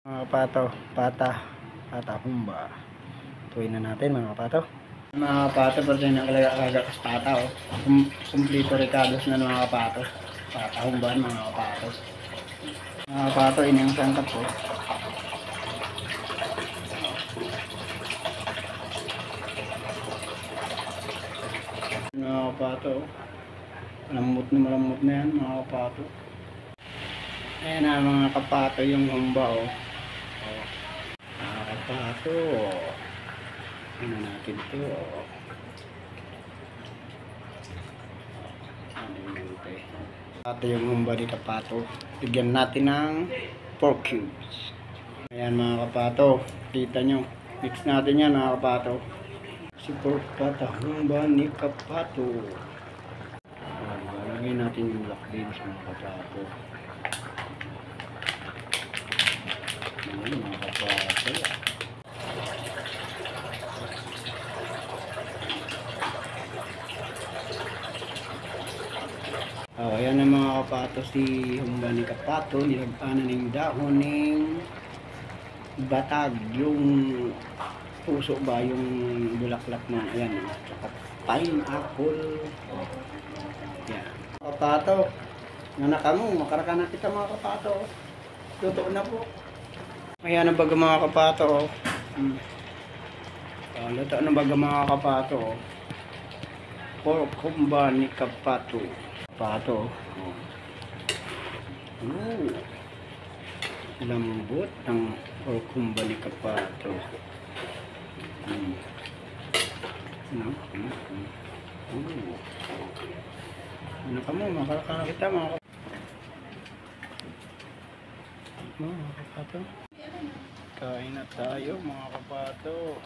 Mga kapato, pata humba. Tuwin na natin mga kapato. Mga kapato, pero tayo nakalaga kas pata oh. Kumplito recados na mga kapato. Pata humban mga kapato. Mga kapato, ini ang sangkap ko. Mga kapato, malambot na yan mga kapato. Ayan na mga kapato yung humba oh. Mga kapato, ano natin ito oh. Kapato yung humba ni kapato. Bigyan natin ng pork cubes. Ayan mga kapato, kita nyo. Mix natin yan mga kapato. Si pork pata humba ni kapato. Lagyan natin yung black beans mga kapato. Ayan mga kapato. Ayan na mga kapato, si humba ni kapato. Nilagpanan ng dahon ng batag, yung puso ba, yung bulaklak na ayan, tsaka pineapple. Yan kapato, nanaka mo, makaraka na kita mga kapato. Luto na po. Ayan ang baga mga kapato luto na baga mga kapato. Pork humba ni kapato. Kapato lambot ng pork humba ni kapato. Ano ka mo, makaraka kita mga kapato. Kain na tayo mga kapato.